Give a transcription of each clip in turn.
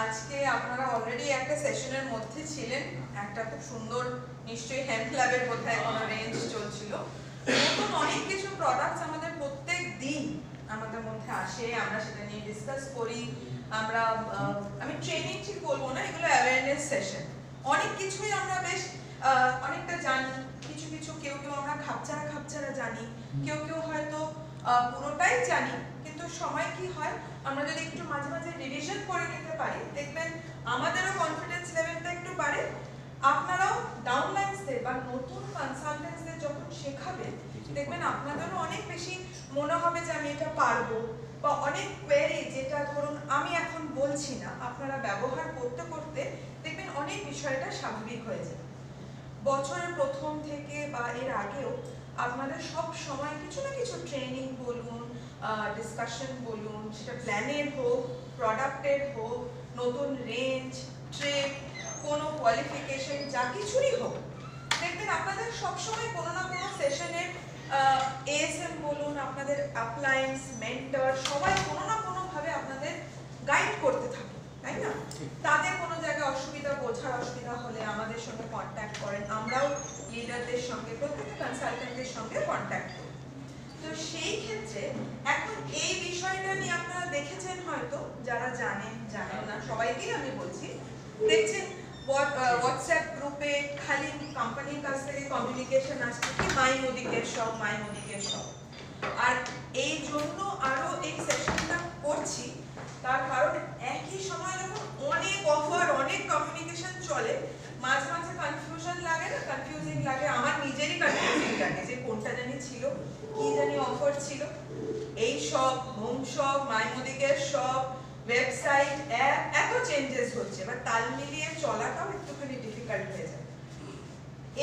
আজকে আপনারা অলরেডি একটা সেশনের মধ্যে ছিলেন, একটা খুব সুন্দর নিশ্চয়ই হেলথ ল্যাবের বোধহয় কোনো রেঞ্জ চলছিল। নতুন অনেক কিছু প্রোডাক্টস আমাদের প্রত্যেক দিন আমাদের মধ্যে আসে, আমরা সেটা নিয়ে ডিসকাস করি। আমরা আমি ট্রেনিং ঠিক বলবো না, এগুলো অ্যাওয়ারনেস সেশন। অনেক কিছুই আমরা বেশ অনেকটা জানি, কিছু কিছু কেউ আমরা খাপছাড়া জানি, কেউ হয়তো পুরোটাই জানি। কিন্তু সময় কি হয়, আমরা যদি একটু মাঝে মাঝে রিভিশন করে নিতে পারি, দেখবেন আমাদেরও কনফিডেন্স লেভেলটা একটু বাড়ে। আপনারাও ডাউনলাইন্সদের বা নতুন কনসালটেন্টসদের যখন শেখাবেন, দেখবেন আপনাদেরও অনেক বেশি মনে হবে যে আমি এটা পারবো। বা অনেক কোয়েরি যেটা ধরুন আমি এখন বলছি না, আপনারা ব্যবহার করতে করতে দেখবেন অনেক বিষয়টা স্বাভাবিক হয়ে যায়। বছরের প্রথম থেকে বা এর আগেও আপনাদের সব সময় কিছু না কিছু ট্রেনিং বলুন, ডিসকাশন বলুন, সেটা প্ল্যানের হোক, প্রোডাক্টের হোক, নতুন রেঞ্জ, ট্রেড, কোনো কোয়ালিফিকেশন, যা কিছুরই হোক, দেখবেন আপনাদের সবসময় কোনো না কোনো সেশনের এএসএম বলুন, আপনাদের আপলায়েন্স, মেন্টর, সবাই কোনো না কোনোভাবে আপনাদের গাইড করতে থাকে, তাই না? তাদের কোনো জায়গায় বোঝার অসুবিধা হলে আমাদের সঙ্গে কন্ট্যাক্ট করেন, আমরাও লিডারদের সঙ্গে, প্রত্যেকটা কনসালটেন্টদের সঙ্গে কন্ট্যাক্ট করি। তো সেই ক্ষেত্রে এখন এই বিষয়টা নিয়ে আপনারা দেখেছেন হয়তো, যারা জানেন না, সবাইকেই আমি বলছি, দেখছেন হোয়াটসঅ্যাপ গ্রুপে খালি কোম্পানির কাছ থেকে কমিউনিকেশন আসছে কি মাই মোদিকের সব। আর এই জন্য আরো এই সেশনটা করছি, তার কারণ একই সময় যখন অনেক অফার, অনেক কমিউনিকেশন চলে, মাঝে মাঝে কনফিউশন লাগে না, কনফিউজিং লাগে, আমার নিজেরই কনফিউজিং লাগে যে কোনটা জানি ছিল, কি জানি অফার ছিল। এই সব হোম শপ, মাই মোদিকের সব, ওয়েবসাইট, অ্যাপ, এত চেঞ্জেস হচ্ছে, এবার তাল মিলিয়ে চলাটাও একটুখানি ডিফিকাল্ট হয়ে যায়।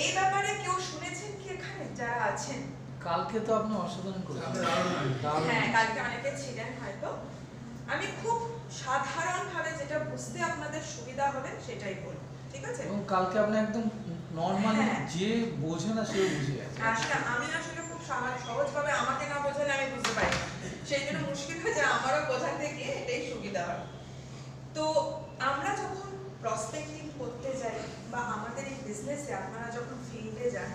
এই ব্যাপারে কেউ শুনেছেন কি এখানে যারা আছেন? কালকে তো আপনি অসাধারণ করেছেন। হ্যাঁ, কালকে অনেকে ছিলেন হয়তো। আমি খুব সাধারণভাবে যেটা বুঝতে আপনাদের সুবিধা হবে সেটাই বলবো, ঠিক আছে? এবং কালকে আপনি একদম নরমালি যে বোঝে না সেও বুঝে গেছে। আমি আসলে খুব সহজভাবে, আমাকে না বোঝালে আমি বুঝতে পারি না, সেই জন্য মুশকিল হয়ে যায় আমারও বোঝাতে গিয়ে, এটাই সুবিধা হয়। তো আমরা যখন প্রসপেক্টিং করতে যাই বা আমাদের এই বিজনেসে আপনারা যখন ফিল্ডে যান,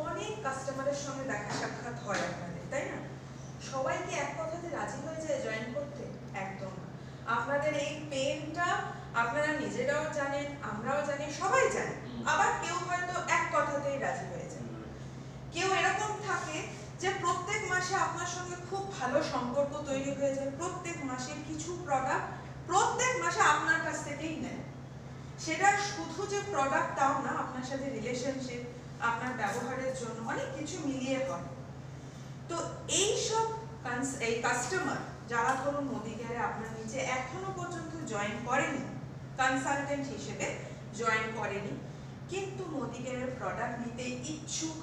অনেক কাস্টমারের সঙ্গে দেখা সাক্ষাৎ হয় আপনাদের, তাই না? সবাই কি এক কথাতে রাজি হয়ে যায় জয়েন করতে? একদম না। আপনাদের এই পেনটা আপনারা নিজেরাও জানেন, আমরাও জানি, সবাই জানে। আবার কেউ হয়তো এক কথাতেই রাজি হয়ে যায়। কেউ এরকম থাকে যে প্রত্যেক মাসে আপনার সঙ্গে খুব ভালো সম্পর্ক তৈরি হয়ে যায়, প্রত্যেক মাসে কিছু প্রোডাক্ট প্রত্যেক মাসে আপনার কাছ থেকেই নেয়। সেটা শুধু যে প্রোডাক্ট তাও না, আপনার সাথে রিলেশনশিপ, আপনার ব্যবহারের জন্য অনেক কিছু মিলিয়ে হয়। তো এই সব এই কাস্টমার যারা ধরুন মোদিকেয়ারে আপনার নিচে এখনো পর্যন্ত জয়েন করেনি, কনসালটেন্ট হিসেবে জয়েন করেনি, কিন্তু মোদিকেয়ারের প্রোডাক্ট নিতে ইচ্ছুক,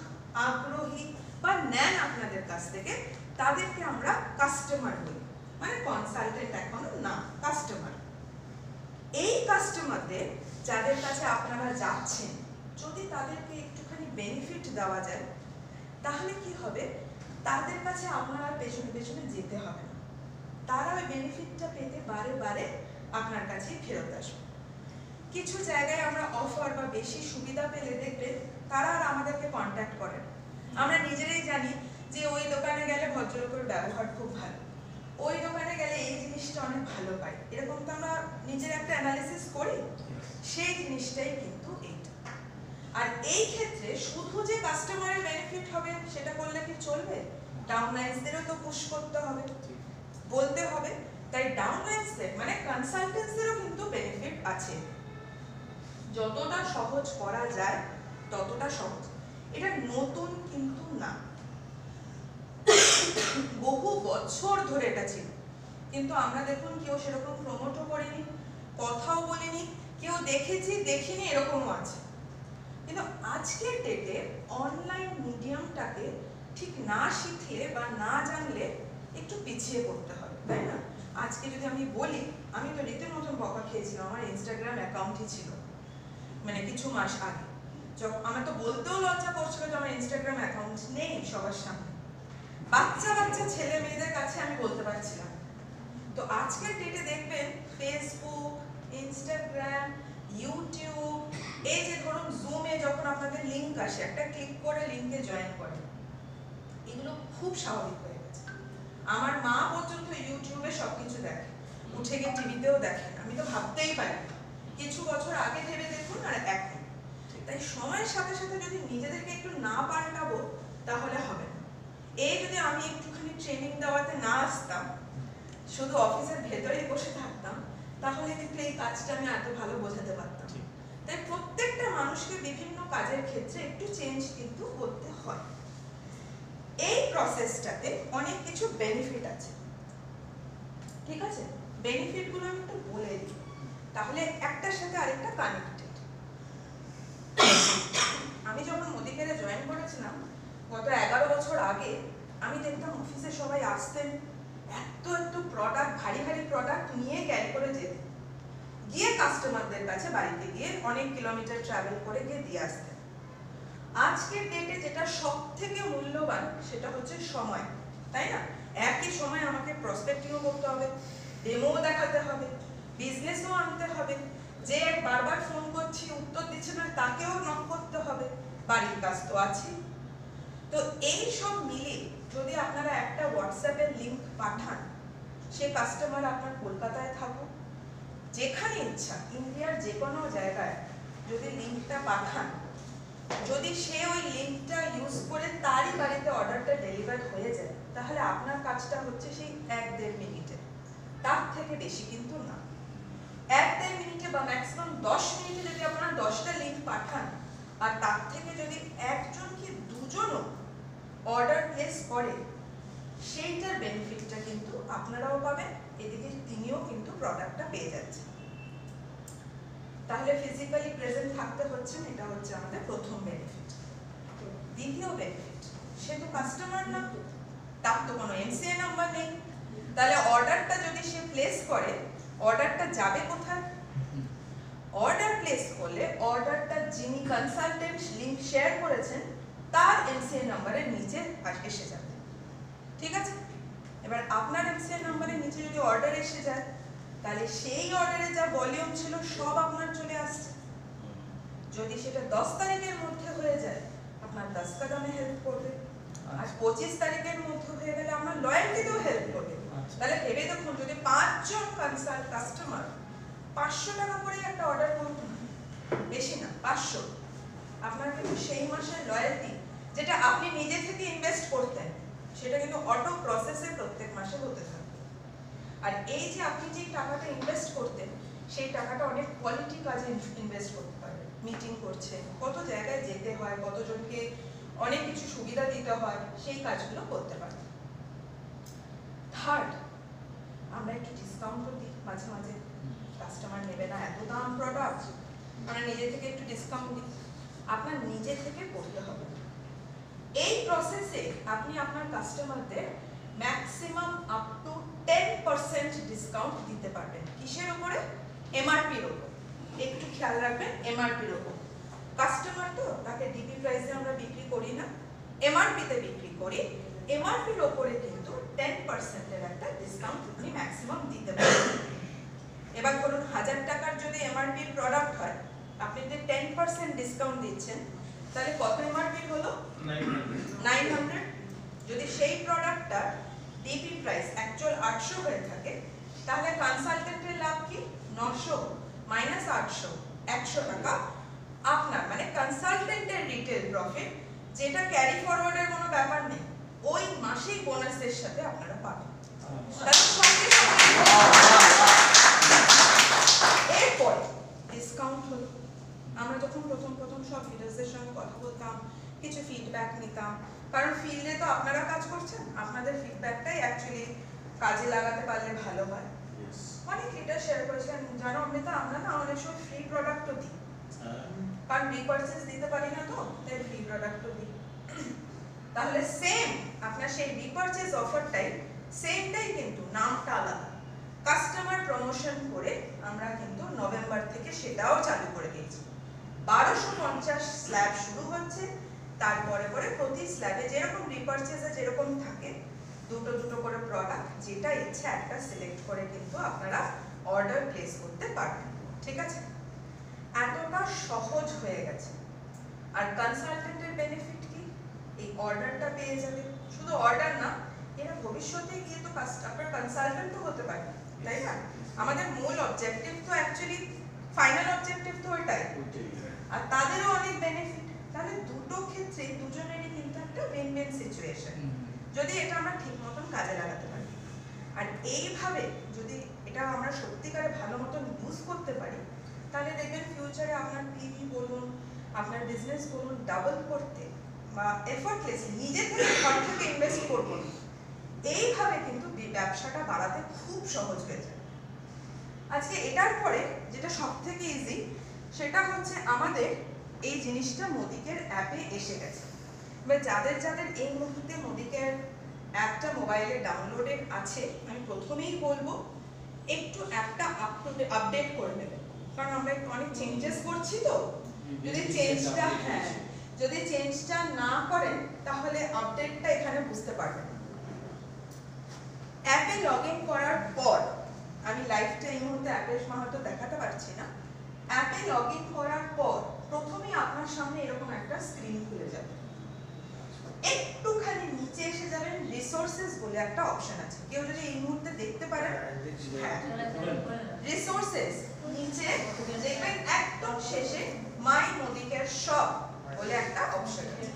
আগ্রহী বা নেন আপনাদের কাছ থেকে, তাদেরকে আমরা কাস্টমার বলি। মানে কনসালটেন্ট এখনো না, কাস্টমার। এই কাস্টমারদের যাদের কাছে আপনারা যাচ্ছেন, যদি তাদেরকে একটুখানি বেনিফিট দেওয়া যায়, তাহলে কি হবে, তাদের কাছে আপনারা পেছনে পেছনে যেতে হবে না, তারা ওই বেনিফিটটা পেতে বারে বারে আপনার কাছে ফেরত আসবে। কিছু জায়গায় আমরা অফার বা বেশি সুবিধা পেলে দেখবেন তারা আর আমাদেরকে কন্ট্যাক্ট করে না। আমরা নিজেরাই জানি যে ওই দোকানে গেলে ভদ্রলোকের ব্যবহার খুব ভালো, ওই দোকানে গেলে এই জিনিসটা অনেক ভালো পাই, এরকম তো আমরা নিজের একটা অ্যানালিসিস করি। সেই জিনিসটাই কিন্তু এইটা। আর এই ক্ষেত্রে শুধু যে কাস্টমারের বেনিফিট হবে সেটা করলে কি চলবে? ডাউনলাইন্সদেরও তো পুশ করতে হবে, বলতে হবে। তাই ডাউনলাইন্সদের মানে কনসালটেন্টসদেরও কিন্তু বেনিফিট আছে। যতটা সহজ করা যায় ততটা সহজ। এটা নতুন কিন্তু না, বহু বছর ধরে এটা ছিল, কিন্তু আমরা দেখুন কেউ সেরকম প্রমোটও করিনি, কথাও বলিনি, কেউ দেখেছি দেখিনি এরকমও আছে। কিন্তু আজকের ডেটে অনলাইন মিডিয়ামটাকে ঠিক না শিখলে বা না জানলে একটু পিছিয়ে পড়তে হবে, তাই না? আজকে যদি আমি বলি, আমি তো রীতিমতন বকা খেয়েছিলাম, আমার ইনস্টাগ্রাম অ্যাকাউন্টই ছিল মানে কিছু মাস আগে। আমার তো বলতেও লজ্জা করছিল যে আমার ইনস্টাগ্রাম অ্যাকাউন্ট নেই সবার সামনে। বাচ্চা ছেলে মেয়েদের কাছে আমি বলতে পারছিলাম, তো আজকের ডেটে দেখবেন ফেসবুক, ইনস্টাগ্রাম, ইউটিউব, এই যে ধরুন জুমে যখন আপনাদের লিংক আসে, একটা ক্লিক করে লিংকে জয়েন করেন, এগুলো খুব স্বাভাবিক হয়ে গেছে। আমার মা পর্যন্ত ইউটিউবে সবকিছু দেখে, উঠে গিয়ে টিভিতেও দেখেন, আমি তো ভাবতেই পারি না। কিছু বছর আগে ভেবে দেখুন আর এখন। তাই সময়ের সাথে সাথে যদি নিজেদেরকে একটু না পাল্টাবো তাহলে হবে না। এই যদি আমি একটুখানি ট্রেনিং দেওয়াতে না আসতাম, শুধু অফিসের ভেতরেই বসে থাকতাম, তাহলে কিন্তু এই কাজটা আমি এত ভালো বোঝাতে পারতাম। তাই প্রত্যেকটা মানুষকে বিভিন্ন কাজের ক্ষেত্রে একটু চেঞ্জ কিন্তু করতে হয়। এই প্রসেসটাতে অনেক কিছু বেনিফিট আছে, ঠিক আছে? বেনিফিট গুলো আমি একটু বলে দিই, তাহলে একটার সাথে আরেকটা কানেক্টেড। আমি যখন মোদিকেরে জয়েন করেছিলাম গত 11 বছর আগে, আমি দেখতাম অফিসে সবাই আসতেন, এত এত প্রোডাক্ট, ভারী ভারী প্রোডাক্ট নিয়ে ক্যারি করে যেতেন, গিয়ে কাস্টমারদের কাছে বাড়িতে গিয়ে অনেক কিলোমিটার ট্রাভেল করে গিয়ে দিয়ে আসতেন। আজকের ডেটে যেটা সব থেকে মূল্যবান সেটা হচ্ছে সময়, তাই না? একই সময় আমাকে প্রসপেক্টিংও করতে হবে, ডেমোও দেখাতে হবে, বিজনেসও আনতে হবে, যে বারবার ফোন করছি উত্তর দিচ্ছে না তাকেও নক করতে হবে, বাড়ির কাজ তো আছে। তো এই সব মিলে যদি আপনারা একটা হোয়াটসঅ্যাপের লিংক পাঠান, সে কাস্টমার আপনার কলকাতায় থাকুক, যেখানে ইচ্ছা ইন্ডিয়ার যে কোনো জায়গায় যদি লিংকটা পাঠান, যদি সে ওই লিংকটা ইউজ করে তারই বাড়িতে অর্ডারটা ডেলিভার হয়ে যায়, তাহলে আপনার কাজটা হচ্ছে সেই 1-1.5 মিনিটে, তার থেকে বেশি কিন্তু না। 1-1.5 মিনিটে বা ম্যাক্সিমাম 10 মিনিটে যদি আপনারা 10টা লিংক পাঠান, আর তার থেকে যদি একজন কি দুজনও অর্ডার প্লেস করে, সেইটার বেনিফিটটা কিন্তু আপনারাও পাবেন, এদিকে তিনিও কিন্তু প্রোডাক্টটা পেয়ে যাচ্ছেন। তাহলে ফিজিক্যালি প্রেজেন্ট থাকতে হচ্ছে, এটা হচ্ছে আমাদের প্রথম বেনিফিট। দ্বিতীয় বেনিফিট, সে তো কাস্টমার না, তার তো কোনো এমসিএ নাম্বার নেই, তাহলে অর্ডারটা যদি সে প্লেস করে, অর্ডারটা যাবে কোথায়? অর্ডার প্লেস করলে অর্ডারটা যিনি কনসালটেন্ট লিংক শেয়ার করেছেন তার এমসিএ নাম্বারের নিচে এসে যাবে, ঠিক আছে? এবার আপনার এমসিএ নাম্বারের নিচে যদি অর্ডার এসে যায়, তাহলে সেই অর্ডারে যা ভলিউম ছিল সব আপনার চলে আসছে। যদি সেটা 10 তারিখের মধ্যে হয়ে যায়, আপনার 10 কদমে হেল্প করবে, আর 25 তারিখের মধ্যে হয়ে গেলে আপনার লয়্যালটিতেও হেল্প করবে। তাহলে ভেবে দেখুন, যদি 5 জন কনসাল্ট কাস্টমার 500 টাকা করে একটা অর্ডার করতেন, বেশি না 500, আপনার কিন্তু সেই মাসের লয়্যালটি যেটা আপনি নিজে থেকে ইনভেস্ট করতেন, সেটা কিন্তু অটো প্রসেসে প্রত্যেক মাসে হতে থাকে। আর এই যে আপনি যে টাকাটা ইনভেস্ট করতেন, সেই টাকাটা অনেক কোয়ালিটি কাজে ইনভেস্ট করতে পারবেন। মিটিং করছেন, কত জায়গায় যেতে হয়, কতজনকে অনেক কিছু সুবিধা দিতে হয়, সেই কাজগুলো করতে পারবেন। থার্ড, আমরা একটু ডিসকাউন্টও দিই মাঝে মাঝে, কাস্টমার নেবে না এত দাম প্রোডাক্ট, আমরা নিজে থেকে একটু ডিসকাউন্ট দিই। আপনার নিজে থেকে করতে হবে। এই প্রসেসে আপনি আপনার কাস্টমারদের ম্যাক্সিমাম আপ টু 10% ডিসকাউন্ট দিতে পারবেন। কিসের উপরে? এমআরপির উপর। একটু খেয়াল রাখবেন, এমআরপির উপর। কাস্টমার তো, তাকে ডিপি প্রাইসে আমরা বিক্রি করি না, এমআরপিতে বিক্রি করি। এমআরপির উপরে কিন্তু 10% এর একটা ডিসকাউন্ট আপনি ম্যাক্সিমাম দিতে পারবেন। এবার ধরুন 1000 টাকার যদি এমআরপির প্রোডাক্ট হয়, আপনি যদি 10% ডিসকাউন্ট দিচ্ছেন, তাহলে কত এমআরপি হলো? 900। যদি সেই প্রোডাক্টটা ডিপি প্রাইস অ্যাকচুয়াল 800 হয়ে থাকে, তাহলে কনসালটেন্টের লাভ কি? 900 মাইনাস 800, 100 টাকা আপনার, মানে কনসালটেন্টের রিটেল প্রফিট, যেটা ক্যারি ফরওয়ার্ডের কোনো ব্যাপার নেই, ওই মাসেই বোনাসের সাথে আপনারা পাবেন। এরপরে ডিসকাউন্ট হলো। আমরা যখন প্রথম সব লিডার্সদের সঙ্গে কথা বলতাম, কিছু ফিডব্যাক নিতাম, কারণ ফিল্ডে তো আপনারা কাজ করছেন, আপনাদের ফিডব্যাকটাই অ্যাকচুয়ালি কাজে লাগাতে পারলে ভালো হয়। অনেক লিডার শেয়ার করেছেন, জানো অমৃতা, আমরা না অনেক সময় ফ্রি প্রোডাক্টও দিই, কারণ রিপারচেজ দিতে পারি না, তো তাই ফ্রি প্রোডাক্টও দিই। তাহলে সেম আপনার সেই রিপারচেজ অফারটাই, সেমটাই কিন্তু নামটা আলাদা, কাস্টমার প্রমোশন করে আমরা কিন্তু নভেম্বর থেকে সেটাও চালু করে দিয়েছি। 1250 স্ল্যাব শুরু হচ্ছে, তারপরে পরে প্রতি স্ল্যাবে যেরকম রিপারচেজে যেরকম থাকে দুটো দুটো করে প্রোডাক্ট, যেটা ইচ্ছে একটা সিলেক্ট করে কিন্তু আপনারা অর্ডার প্লেস করতে পারবেন। ঠিক আছে, এতটা সহজ হয়ে গেছে। আর কনসালটেন্টের বেনিফিট কি? এই অর্ডারটা পেয়ে যাবে। শুধু অর্ডার না, এরা ভবিষ্যতে গিয়ে তো আপনার কনসালটেন্ট তো হতে পারে, তাই না? আমাদের মূল অবজেক্টিভ তো অ্যাকচুয়ালি, ফাইনাল অবজেক্টিভ তো ওইটাই। আর তাদেরও অনেক বেনিফিট। তাহলে দুটো ক্ষেত্রে দুজনেরই কিন্তু একটা উইন উইন সিচুয়েশন, যদি এটা আমরা ঠিক মতন কাজে লাগাতে পারি। আর এইভাবে যদি এটা আমরা সত্যিকারে ভালো মতন ইউজ করতে পারি, তাহলে দেখবেন ফিউচারে আপনার পিভি বলুন, আপনার বিজনেস বলুন, ডাবল করতে বা এফর্টলেসলি নিজে থেকে ঘর থেকে ইনভেস্ট করবো, এইভাবে কিন্তু ব্যবসাটা বাড়াতে খুব সহজ হয়ে যায়। আজকে এটার পরে যেটা সব থেকে ইজি, সেটা হচ্ছে আমাদের এই জিনিসটা মোদিকের অ্যাপে এসে গেছে। এবার যাদের যাদের এই মুহূর্তে মোদিকের অ্যাপটা মোবাইলে ডাউনলোডেড আছে, আমি প্রথমেই বলবো একটু অ্যাপটা আপডেট করে নেবেন, কারণ আমরা একটু অনেক চেঞ্জেস করছি তো। যদি চেঞ্জটা না করেন তাহলে আপডেটটা এখানে বুঝতে পারবেন। অ্যাপে লগ ইন করার পর, আমি লাইভটা এই মুহূর্তে অ্যাপের মাহাতো দেখাতে পারছি না, অ্যাপে লগ ইন করার পর প্রথমেই আপনার সামনে এরকম একটা স্ক্রিন খুলে যাবে। একটুখানি নিচে এসে যাবেন, রিসোর্সেস বলে একটা অপশন আছে, কেউ যদি এই মুহূর্তে দেখতে পারেন, রিসোর্সেস নিচে দেখবেন একদম শেষে মাই মোদিকেয়ার শপ বলে একটা অপশন আছে।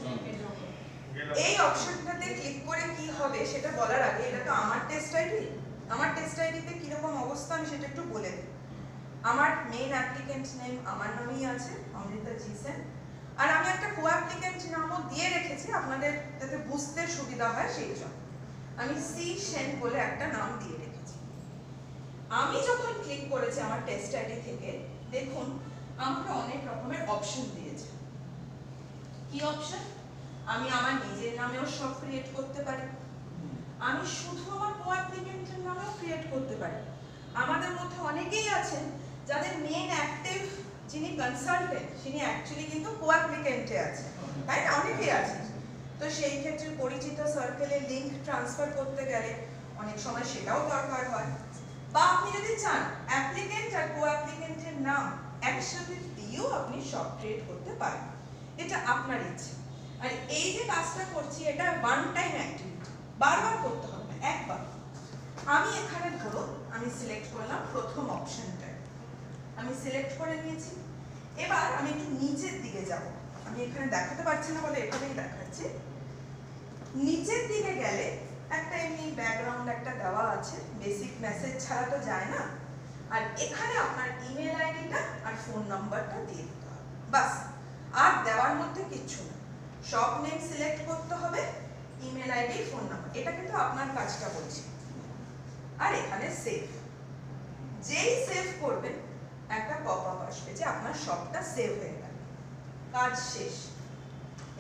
এই অপশনটাতে ক্লিক করে কি হবে সেটা বলার আগে, এটা তো আমার টেস্ট আইডি, আমার টেস্ট আইডিতে কিরকম অবস্থা আমি সেটা একটু বলে দিই। আমার মেইন অ্যাপ্লিকেন্ট নেম আমার নামেই আছে, অমৃতা জি সেন, আর আমি একটা কো অ্যাপ্লিকেন্ট নামও দিয়ে রেখেছি আপনাদের যাতে বুঝতে সুবিধা হয় সেই জন্য আমি সি সেন বলে একটা নাম দিয়ে রেখেছি। আমি যখন ক্লিক করেছি আমার টেস্ট আইডি থেকে, দেখুন আমাকে অনেক রকমের অপশন দিয়েছে। কি অপশন? আমি আমার নিজের নামেও সব ক্রিয়েট করতে পারি, আমি শুধু আমার কো অ্যাপ্লিকেন্টের নামেও ক্রিয়েট করতে পারি। আমাদের মধ্যে অনেকেই আছেন যাদের মেইন অ্যাক্টিভ যিনি কনসালটেন্ট, তিনি অ্যাকচুয়ালি কিন্তু কো অ্যাপ্লিকেন্টে আছে, তাই না? অনেকেই আছে। তো সেই ক্ষেত্রে পরিচিত সার্কেলে লিংক ট্রান্সফার করতে গেলে অনেক সময় সেটাও দরকার হয়। বা আপনি যদি চান অ্যাপ্লিকেন্ট আর কো অ্যাপ্লিকেন্টের নাম একসাথে দিয়েও আপনি সব ক্রিয়েট করতে পারেন, এটা আপনার ইচ্ছে। আর এই যে কাজটা করছি এটা ওয়ান টাইম অ্যাক্টিভিটি, বারবার করতে হবে না, একবার। আমি এখানে ধরুন আমি সিলেক্ট করলাম প্রথম অপশনটা, আমি সিলেক্ট করে নিয়েছি। এবার আমি একটু নিচের দিকে যাব, আমি এখানে দেখাতে পারছি না বলে এখানেই দেখাচ্ছি। নিচের দিকে গেলে একটা এমনি ব্যাকগ্রাউন্ড একটা দেওয়া আছে, বেসিক মেসেজ ছাড়া তো যায় না। আর এখানে আপনার ইমেল আইডিটা আর ফোন নাম্বারটা দিয়ে দিতে হবে, বাস। আর দেওয়ার মধ্যে কিচ্ছু না, শপ নেম সিলেক্ট করতে হবে, ইমেল আইডি, ফোন নাম্বার, এটা কিন্তু আপনার কাজটা বলছি। আর এখানে সেভ, যেই সেভ করবেন একটা পপআপ আসবে যে আপনার শপটা সেভ হয়ে গেল, কাজ শেষ।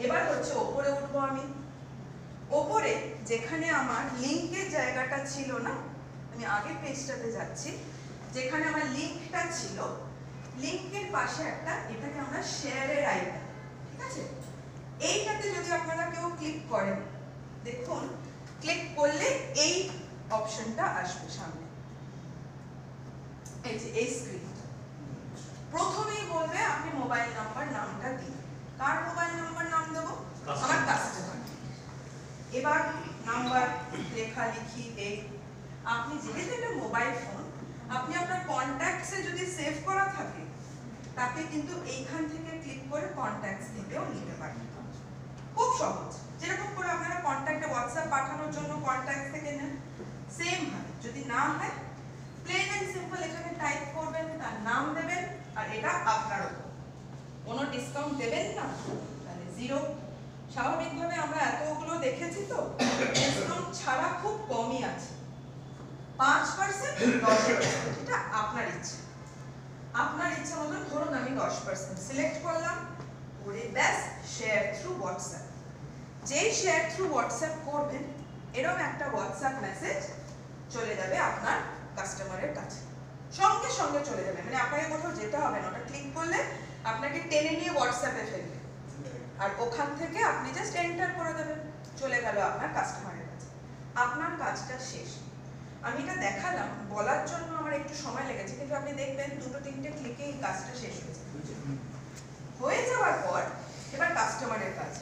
এবার হচ্ছে ওপরে উঠবো আমি। ওপরে যেখানে আমার লিংকের জায়গাটা ছিল না, আমি আগের পেজটাতে যাচ্ছি, যেখানে আমার লিংকটা ছিল, লিংকের পাশে একটা, এটাকে আমরা শেয়ারের আইকন, ঠিক আছে? এইটাতে যদি আপনারা কেউ ক্লিক করেন, দেখুন ক্লিক করলে এই অপশনটা আসবে সামনে, এই যে এই স্ক্রিনটা। প্রথমেই বলবে আপনি মোবাইল নাম্বার নামটা দিন। কার মোবাইল নাম্বার নাম দেবো? আমার কাস্টমার। এবার নাম্বার লেখালেখি এই, আপনি যেহেতু এটা মোবাইল ফোন, আপনি আপনার কন্ট্যাক্টসে যদি সেভ করা থাকে তাকে কিন্তু এইখান থেকে ক্লিক করে কন্ট্যাক্টস থেকেও নিতে পারেন, খুব সহজ। যেরকম করে আপনারা কন্ট্যাক্টে হোয়াটসঅ্যাপ পাঠানোর জন্য কন্ট্যাক্টস থেকে নেন, সেম হয়। যদি না হয় প্লেন এন্ড সিম্পল এখানে টাইপ করবেন, তার নাম দেবেন, আর এটা আপনার উপর। কোনো ডিসকাউন্ট দেবেন না, তাহলে জিরো। স্বাভাবিকভাবে আমরা এতগুলো দেখেছি তো, ডিসকাউন্ট ছাড়া খুব কমই আছে, 5%, 10%, এটা আপনার ইচ্ছা। আপনার ইচ্ছা মতন ধরুন আমি 10% সিলেক্ট করলাম, করে ব্যাস শেয়ার থ্রু হোয়াটসঅ্যাপ। যেই শেয়ার থ্রু হোয়াটসঅ্যাপ করবেন, এরকম একটা হোয়াটসঅ্যাপ মেসেজ চলে যাবে আপনার কাস্টমারের কাছে, সঙ্গে সঙ্গে চলে যাবে, মানে আপনাকে কোথাও যেতে হবে না। ওটা ক্লিক করলে আপনাকে টেনে নিয়ে হোয়াটসঅ্যাপে ফেলবে, আর ওখান থেকে আপনি জাস্ট এন্টার করে দেবেন, চলে গেল আপনার কাস্টমারের কাছে। আপনার কাজটা শেষ। আমি এটা দেখালাম বলার জন্য আমার একটু সময় লেগেছে, কিন্তু আপনি দেখবেন 2-3টে ক্লিকেই কাজটা শেষ হয়েছে। হয়ে যাওয়ার পর এবার কাস্টমারের কাজ।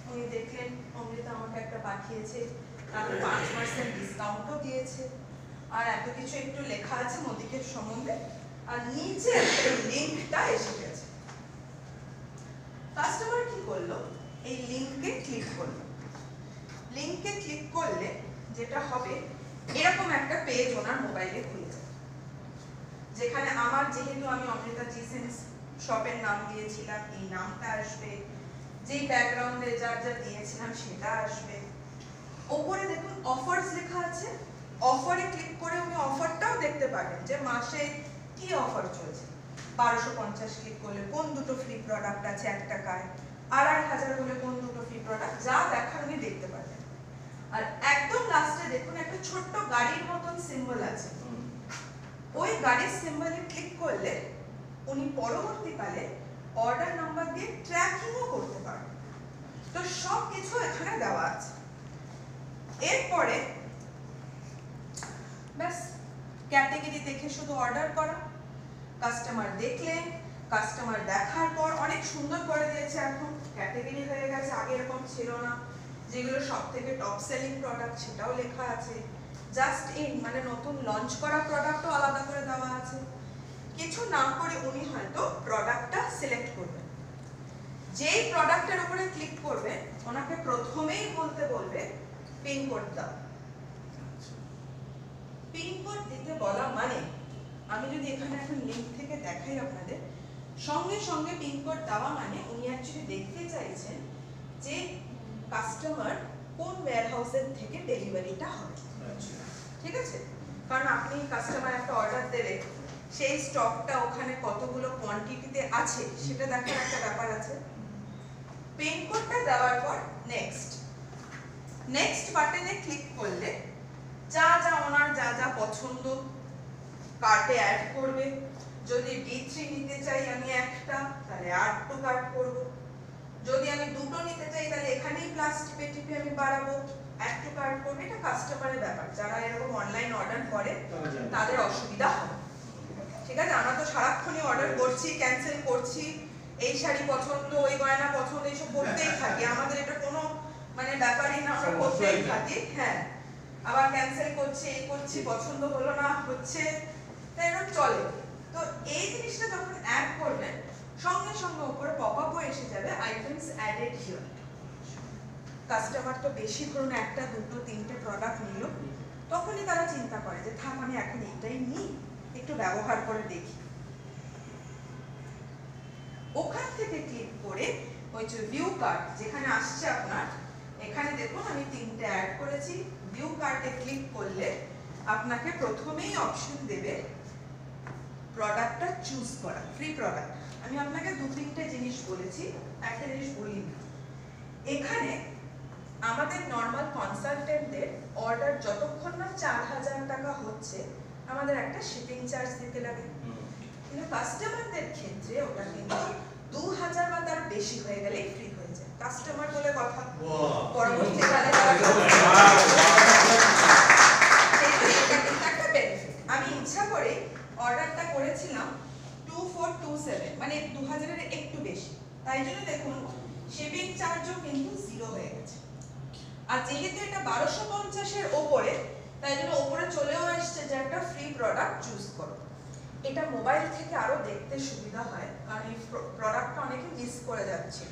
উনি দেখলেন অমৃতা আমাকে একটা পাঠিয়েছে, তারপর 5% ডিসকাউন্টও দিয়েছে, আর এত কিছু একটু লেখা আছে মোদিকের সম্বন্ধে, আর নিচে লিংকটা এসে গেছে। কাস্টমার কি করলো, এই লিংকে ক্লিক করলো। লিংকে ক্লিক করলে যেটা হবে, এরকম একটা পেজ ওনার মোবাইলে খুলে যাবে, যেখানে আমার যেহেতু আমি অমৃতা জিসেন্স শপের নাম দিয়েছিলাম, এই নামটা আসবে, যেই ব্যাকগ্রাউন্ডে যা যা দিয়েছিলাম সেটা আসবে। ওপরে দেখুন অফারস লেখা আছে, অফারে ক্লিক করে উনি অফারটাও দেখতে পাবেন যে মাসে কি অফার চলছে। 1250 ক্লিক করলে কোন দুটো ফ্রি প্রোডাক্ট আছে 1 টাকায়, 2500 হলে কোন দুটো ফ্রি প্রোডাক্ট, যা দেখার উনি দেখতে পাবেন। আর একদম লাস্টে দেখুন একটা ছোট্ট গাড়ির মতন সিম্বল আছে, ওই গাড়ির সিম্বলে ক্লিক করলে উনি পরবর্তীকালে অর্ডার নাম্বার দিয়ে ট্র্যাকিংও করতে পারেন। তো সব কিছু এখানে দেওয়া আছে। এরপরে ব্যাস ক্যাটাগরি দেখে শুধু অর্ডার করা। কাস্টমার দেখলেন, কাস্টমার দেখার পর অনেক সুন্দর করে দিয়েছে, এখন ক্যাটাগরি হয়ে গেছে, আগে এরকম ছিল না। যেগুলো সবথেকে টপ সেলিং প্রোডাক্ট সেটাও লেখা আছে, জাস্ট ইন মানে নতুন লঞ্চ করা প্রোডাক্টও আলাদা করে দেওয়া আছে। কিছু না করে উনি হয়তো প্রোডাক্টটা সিলেক্ট করবেন। যেই প্রোডাক্টের উপরে ক্লিক করবে ওনাকে প্রথমেই বলতে বলবে পিন কোড দাও। পিন কোড দিতে বলা মানে, আমি যদি এখানে এখন লিংক থেকে দেখাই আপনাদের, সঙ্গে সঙ্গে পিন কোড দেওয়া মানে উনি অ্যাকচুয়ালি দেখতে চাইছেন যে কাস্টমার কোন ওয়্যারহাউসের থেকে ডেলিভারিটা হবে। ঠিক আছে, কারণ আপনি কাস্টমার একটা অর্ডার দেবে, সেই স্টকটা ওখানে কতগুলো কোয়ান্টিটিতে আছে সেটা দেখার একটা ব্যাপার আছে। পিন কোডটা দেওয়ার পর নেক্সট বাটনে ক্লিক করলে যা যা ওনার যা যা পছন্দ কার্টে অ্যাড করবে। যদি D3 নিতে চাই আমি একটা, তাহলে আড টু কার্ট করব। যদি আমি দুটো নিতে চাই তাহলে এখানেই প্লাস টিপে টিপে আমি বাড়াবো, অ্যাড টু কার্ট করব। এটা কাস্টমারের ব্যাপার, যারা এরকম অনলাইন অর্ডার করে তাদের অসুবিধা হবে। ঠিক আছে, আমরা তো সারাক্ষণই অর্ডার করছি, ক্যান্সেল করছি, এই শাড়ি পছন্দ, ওই গয়না পছন্দ, এইসব করতেই থাকি। আমাদের এটা কোনো মানে ব্যাপারই না, আমরা করতেই থাকি। হ্যাঁ, আবার ক্যান্সেল করছি, এই করছি, পছন্দ হলো না, হচ্ছে, তাই এরকম চলে। তো এই জিনিসটা যখন অ্যাড করবেন সঙ্গে সঙ্গে উপরে পপআপও এসে যাবে আইটেমস অ্যাডেড হিয়ার। কাস্টমার তো বেশি ধরুন একটা, দুটো, তিনটে প্রোডাক্ট নিল, তখনই তারা চিন্তা করে যে থাক আমি এখন এইটাই নিই, একটু ব্যবহার করে দেখি। ওখান থেকে ক্লিক করে ওই যে ভিউ কার্ট যেখানে আসছে আপনার, এখানে দেখুন আমি 3টে অ্যাড করেছি। ভিউ কার্টে ক্লিক করলে আপনাকে প্রথমেই অপশন দেবে প্রোডাক্টটা চুজ করা, ফ্রি প্রোডাক্ট। আমি আপনাকে 2-3টে জিনিস বলেছি, একটা জিনিস বলিনি। এখানে আমাদের নর্মাল কনসালটেন্টদের অর্ডার যতক্ষণ না 4000 টাকা হচ্ছে আমাদের একটা শিপিং চার্জ দিতে লাগে, কিন্তু কাস্টমারদের ক্ষেত্রে ওটা কিন্তু 2000 বা তার বেশি হয়ে গেলে ফ্রি হয়ে যায়। কাস্টমার বলে কথা, পরবর্তীকালে একটা বেনিফিট। আমি ইচ্ছা করে অর্ডারটা করেছিলাম 2427, মানে 2000 এর একটু বেশি, তাই জন্য দেখুন শিপিং চার্জও কিন্তু 0 হয়ে গেছে। আর যেহেতু এটা 1250 এর উপরে, তাই জন্য উপরে চলেও আসছে যে একটা ফ্রি প্রোডাক্ট চুজ করো। এটা মোবাইল থেকে আরো দেখতে সুবিধা হয়, কারণ এই প্রোডাক্টটা অনেকে মিস করে যাচ্ছে।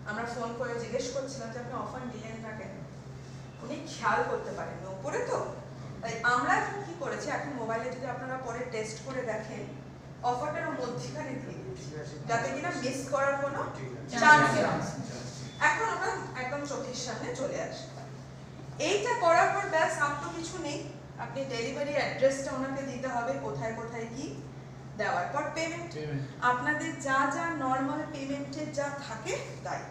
আমরা ফোন করে জিজ্ঞেস করছিলাম যে আপনি অফার দিলেন না কেন, উনি খেয়াল করতে পারেন না উপরে তো। তাই আমরা এখন কি করেছি, এখন মোবাইলে যদি আপনারা পরে টেস্ট করে দেখেন অফারটার মধ্যখানে দিয়ে দিচ্ছি, যাতে কিনা মিস করার কোনো চান্স না। এখন ওটা একদম চোখের সামনে চলে আসে। এইটা করার পর ব্যাস আর তো কিছু নেই, আপনি ডেলিভারি অ্যাড্রেসটা ওনাকে দিতে হবে, কোথায় কোথায় কি, দেওয়ার পর পেমেন্ট। আপনাদের যা যা নরমাল পেমেন্টের যা থাকে তাই।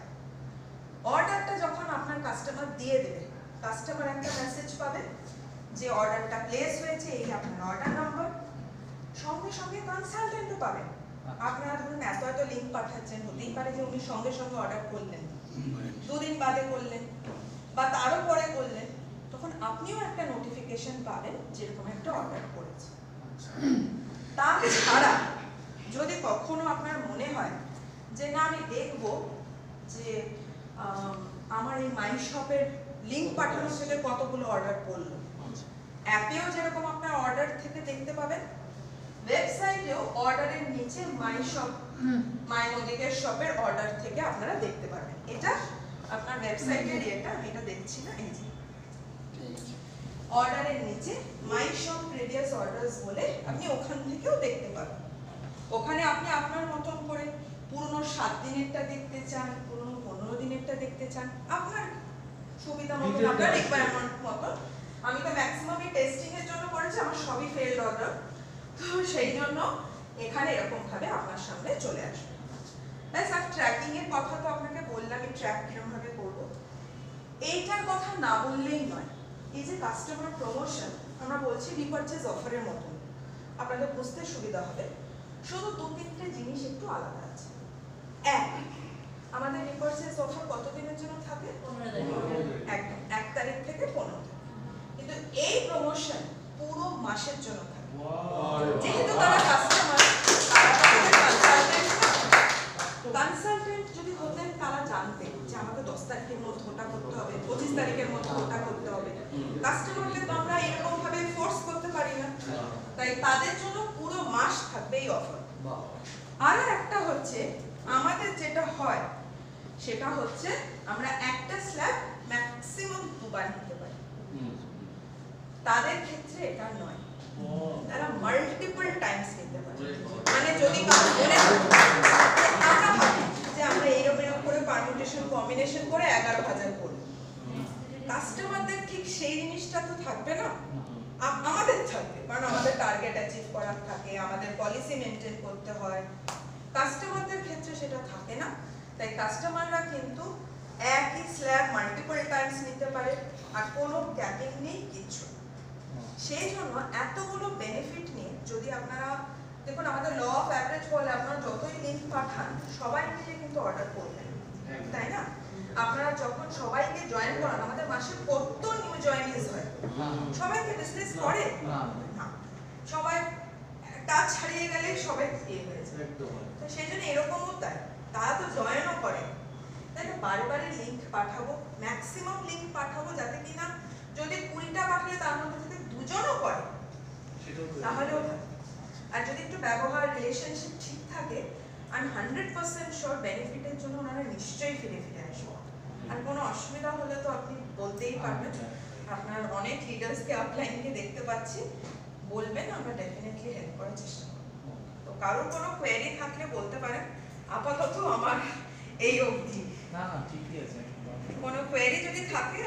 অর্ডারটা যখন আপনার কাস্টমার দিয়ে দেবে, কাস্টমার একটা মেসেজ পাবে যে অর্ডারটা প্লেস হয়েছে, এই আপনার অর্ডার নাম্বার। সঙ্গে সঙ্গে কনসালটেন্টও পাবেন। আপনারা ধরুন এত এত লিংক পাঠাচ্ছেন, হতেই পারে যে উনি সঙ্গে সঙ্গে অর্ডার করলেন, 2 দিন বাদে করলেন বা তারও পরে করলেন, তখন আপনিও একটা নোটিফিকেশন পাবেন যেরকম একটা অর্ডার করেছে। আচ্ছা। তাছাড়া যদি কখনো আপনার মনে হয় যে না আমি দেখব যে আমার এই মাই শপের লিংক পাঠানোর থেকে কতগুলো অর্ডার করলো, আচ্ছা। অ্যাপেও যেরকম আপনার অর্ডার থেকে দেখতে পাবেন, ওয়েবসাইটেও অর্ডারের নিচে মাই শপ মাই নদিকের শপের অর্ডার থেকে আপনারা দেখতে পারবেন। এটা আপনার ওয়েবসাইটের এটা আমি এটা দেখছি না, এই যে অর্ডারের নিচে মাই শপ প্রিভিয়াস অর্ডারস বলে আপনি ওখান থেকেও দেখতে পাবেন। ওখানে আপনি আপনার মতন করে পুরনো 7 দিনেরটা দেখতে চান, পুরনো 15 দিনেরটা দেখতে চান, আপনার সুবিধা মতো আপনার রিকোয়ারমেন্ট মতো। আমি তো ম্যাক্সিমামই টেস্টিং এর জন্য করেছি, আমার সবই ফেলড অর্ডার, তো সেই জন্য এখানে এরকম ভাবে আপনার সামনে চলে আসবে। ব্যাস, আর ট্র্যাকিং এর কথা তো আপনাকে বললাম, আমি ট্র্যাক কিরকম ভাবে করব। এইটার কথা না বললেই নয়, এই যে কাস্টমার প্রমোশন আমরা বলছি রিপারচেজ অফারের মতন, আপনাদের বুঝতে সুবিধা হবে। শুধু 2-3টে জিনিস একটু আলাদা আছে। এক, আমাদের রিপারচেজ অফার কত দিনের জন্য থাকে? 15 দিন। একদম 1 তারিখ থেকে 15 তারিখ। কিন্তু এই প্রমোশন পুরো মাসের জন্য থাকে। যেহেতু তারা কাস্টমার, তারা কনসালটেন্ট যদি হতেন তারা জানতেন যে আমাকে 10 তারিখের মধ্যে ওটা করতে হবে, 25 তারিখের মধ্যে ওটা করতে হবে। কাস্টমারকে তো আমরা এরকম ভাবে ফোর্স করতে পারি না, তাই তাদের জন্য পুরো মাস থাকবে এই অফার। আর একটা হচ্ছে আমাদের যেটা হয় সেটা হচ্ছে আমরা একটা স্ল্যাব ম্যাক্সিমাম 2 বার নিতে পারি, তাদের ক্ষেত্রে এটা নয়, তারা মাল্টিপল টাইমস নিতে পারে। মানে যদি কারো মনে আমরা ভাবি যে আমরা এরকম করে পারমিটেশন কম্বিনেশন করে 11,000 করব, কাস্টমারদের ঠিক সেই জিনিসটা তো থাকবে না, আমাদের থাকবে, কারণ আমাদের টার্গেট অ্যাচিভ করার থাকে, আমাদের পলিসি মেনটেন করতে হয়। কাস্টমারদের ক্ষেত্রে সেটা থাকে না, তাই কাস্টমাররা কিন্তু একই স্ল্যাব মাল্টিপল টাইমস নিতে পারে, আর কোনো ক্যাপিং নেই কিছু। সেই জন্য এতগুলো বেনিফিট নিয়ে যদি আপনারা দেখুন, আমাদের ল অফ অ্যাভারেজ বলে আপনারা যতই লিংক পাঠান সবাই মিলে কিন্তু অর্ডার করবেন, তাই না? আপনারা যখন সবাইকে জয়েন করান, আমাদের মাসে কত নিউ জয়েনিংস হয়, সবাইকে বিজনেস করে না, সবাই টাচ হারিয়ে গেলে সবাই ইয়ে হয়ে যায়। তো সেই জন্য এরকমও তাই, তারা তো জয়েনও করে, তাই না? বারে লিংক পাঠাবো, ম্যাক্সিমাম লিংক পাঠাবো, যাতে কিনা যদি 20টা পাঠালে তার মধ্যে থেকে 2জনও করে তাহলেও থাকে। আর যদি একটু ব্যবহার রিলেশনশিপ ঠিক থাকে, আমি 100% শিওর বেনিফিটের জন্য ওনারা নিশ্চয়ই ফিরে আসবো। আর কোনো অসুবিধা হলে তো আপনি বলতেই পারবেন, আপনার অনেক লিডার্সকে আপলাইনকে দেখতে পাচ্ছি, বলবেন, আমরা ডেফিনেটলি হেল্প করার চেষ্টা করব। তো কারোর কোনো কোয়েরি থাকলে বলতে পারেন, আপাতত আমার এই অবধি। না ঠিকই আছে। কোনো কোয়েরি যদি থাকে